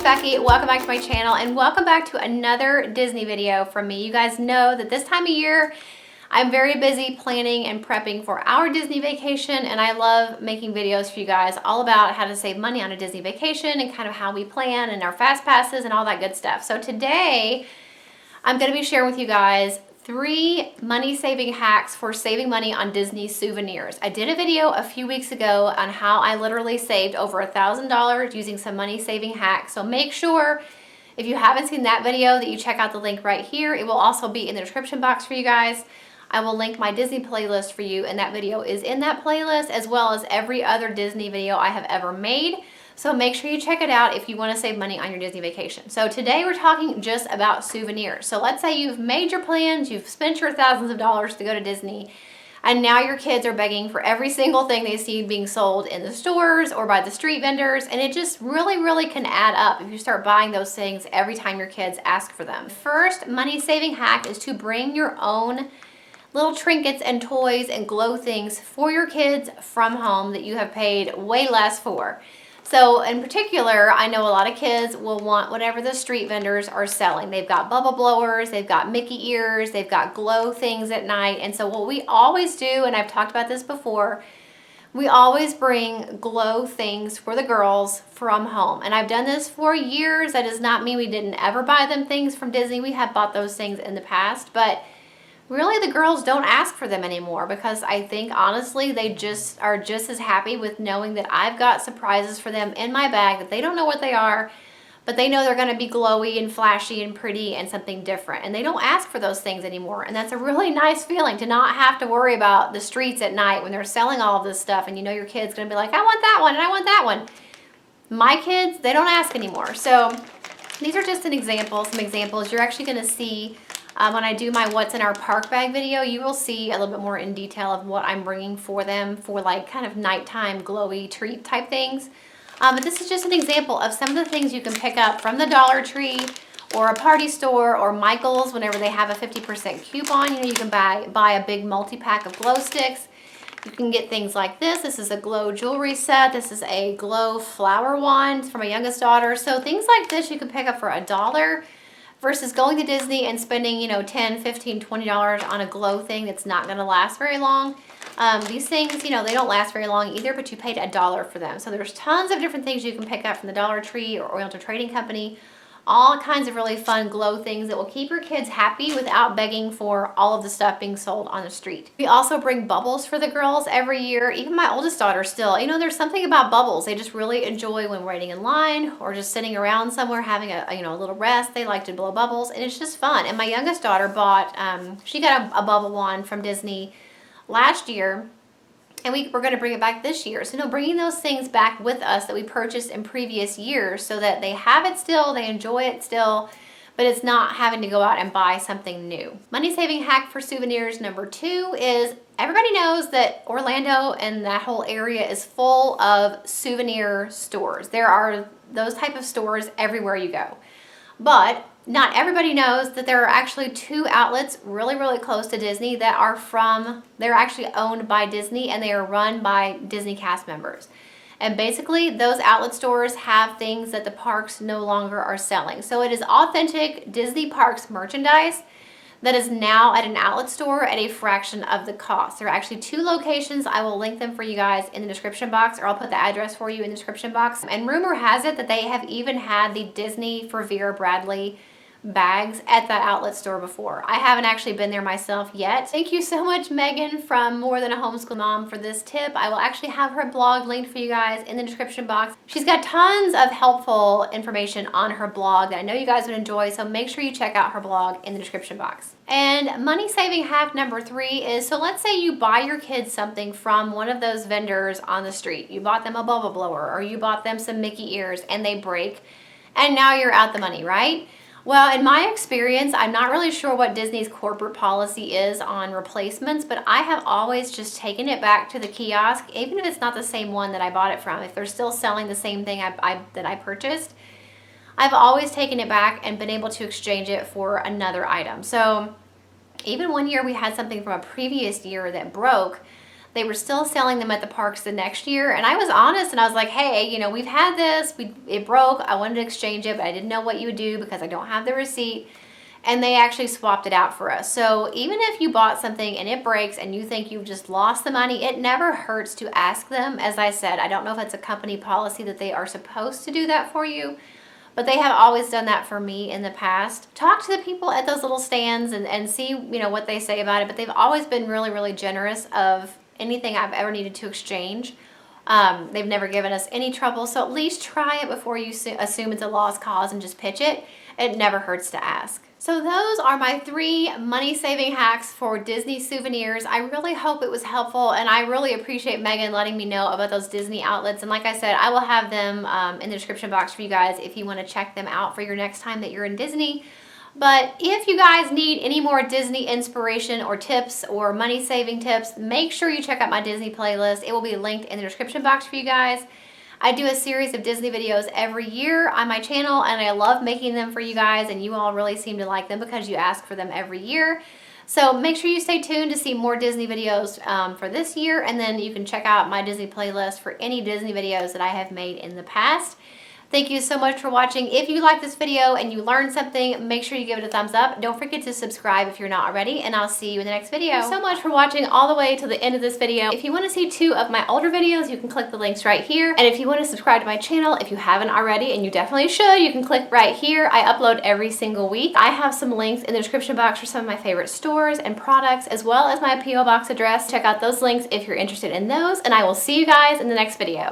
Becky. Welcome back to my channel and welcome back to another Disney video from me. You guys know that this time of year I'm very busy planning and prepping for our Disney vacation, and I love making videos for you guys all about how to save money on a Disney vacation and kind of how we plan and our fast passes and all that good stuff. So today I'm going to be sharing with you guys 3 money-saving hacks for saving money on Disney souvenirs. I did a video a few weeks ago on how I literally saved over $1,000 using some money-saving hacks. So make sure, if you haven't seen that video, that you check out the link right here. It will also be in the description box for you guys. I will link my Disney playlist for you, and that video is in that playlist, as well as every other Disney video I have ever made. So make sure you check it out if you want to save money on your Disney vacation. So today we're talking just about souvenirs. So let's say you've made your plans, you've spent your thousands of dollars to go to Disney, and now your kids are begging for every single thing they see being sold in the stores or by the street vendors, and it just really can add up if you start buying those things every time your kids ask for them. First money-saving hack is to bring your own little trinkets and toys and glow things for your kids from home that you have paid way less for. So in particular, I know a lot of kids will want whatever the street vendors are selling. They've got bubble blowers, they've got Mickey ears, they've got glow things at night. And so what we always do, and I've talked about this before, we always bring glow things for the girls from home. And I've done this for years. That does not mean we didn't ever buy them things from Disney. We have bought those things in the past, but really the girls don't ask for them anymore because I think honestly they just are just as happy with knowing that I've got surprises for them in my bag that they don't know what they are, but they know they're going to be glowy and flashy and pretty and something different, and they don't ask for those things anymore. And that's a really nice feeling to not have to worry about the streets at night when they're selling all of this stuff and you know your kid's going to be like, I want that one and I want that one. My kids, they don't ask anymore. So these are just some examples. You're actually going to see when I do my what's in our park bag video, you will see a little bit more in detail of what I'm bringing for them for like kind of nighttime glowy treat type things. But this is just an example of some of the things you can pick up from the Dollar Tree or a party store or Michael's whenever they have a 50% coupon. You know, you can buy a big multi-pack of glow sticks. You can get things like this. This is a glow jewelry set. This is a glow flower wand for my youngest daughter. So things like this you can pick up for $1 versus going to Disney and spending, you know, $10, $15, $20 on a glow thing that's not going to last very long. These things, you know, they don't last very long either, but you paid $1 for them. So there's tons of different things you can pick up from the Dollar Tree or Oriental Trading Company. All kinds of really fun glow things that will keep your kids happy without begging for all of the stuff being sold on the street. We also bring bubbles for the girls every year. Even my oldest daughter still, you know, there's something about bubbles. They just really enjoy when waiting in line or just sitting around somewhere having a little rest. They like to blow bubbles and it's just fun. And my youngest daughter bought, she got a bubble wand from Disney last year. And we're going to bring it back this year. So, bringing those things back with us that we purchased in previous years so that they have it still, they enjoy it still, but it's not having to go out and buy something new. Money-saving hack for souvenirs number 2 is everybody knows that Orlando and that whole area is full of souvenir stores. There are those type of stores everywhere you go. But not everybody knows that there are actually 2 outlets really close to Disney that they're actually owned by Disney and they are run by Disney cast members. And basically those outlet stores have things that the parks no longer are selling. So it is authentic Disney parks merchandise that is now at an outlet store at a fraction of the cost. There are actually 2 locations. I will link them for you guys in the description box, or I'll put the address for you in the description box. And rumor has it that they have even had the Disney for Vera Bradley bags at that outlet store before. I haven't actually been there myself yet. Thank you so much, Megan from More Than a Homeschool Mom, for this tip. I will actually have her blog linked for you guys in the description box. She's got tons of helpful information on her blog that I know you guys would enjoy, so make sure you check out her blog in the description box. And money-saving hack number 3 is, so let's say you buy your kids something from one of those vendors on the street. You bought them a bubble blower or you bought them some Mickey ears and they break, and now you're out the money, right? Well, in my experience, I'm not really sure what Disney's corporate policy is on replacements, but I have always just taken it back to the kiosk, even if it's not the same one that I bought it from. If they're still selling the same thing that I purchased, I've always taken it back and been able to exchange it for another item. So even one year we had something from a previous year that broke. they were still selling them at the parks the next year. And I was honest and I was like, hey, you know, we've had this, it broke. I wanted to exchange it, but I didn't know what you would do because I don't have the receipt. And they actually swapped it out for us. So even if you bought something and it breaks and you think you've just lost the money, it never hurts to ask them. As I said, I don't know if it's a company policy that they are supposed to do that for you, but they have always done that for me in the past. Talk to the people at those little stands and see, you know, what they say about it. But they've always been really, really generous of anything I've ever needed to exchange. They've never given us any trouble. So at least try it before you assume it's a lost cause and just pitch it. It never hurts to ask. So those are my 3 money-saving hacks for Disney souvenirs. I really hope it was helpful, and I really appreciate Megan letting me know about those Disney outlets. And like I said, I will have them in the description box for you guys if you want to check them out for your next time that you're in Disney. But if you guys need any more Disney inspiration or tips or money-saving tips, make sure you check out my Disney playlist. It will be linked in the description box for you guys. I do a series of Disney videos every year on my channel, and I love making them for you guys, and you all really seem to like them because you ask for them every year. So make sure you stay tuned to see more Disney videos for this year, and then you can check out my Disney playlist for any Disney videos that I have made in the past. Thank you so much for watching. If you like this video and you learned something, make sure you give it a thumbs up. Don't forget to subscribe if you're not already, and I'll see you in the next video. Thank you so much for watching all the way to the end of this video. If you want to see 2 of my older videos, you can click the links right here. And if you want to subscribe to my channel, if you haven't already, and you definitely should, you can click right here. I upload every single week. I have some links in the description box for some of my favorite stores and products, as well as my P.O. Box address. Check out those links if you're interested in those, and I will see you guys in the next video.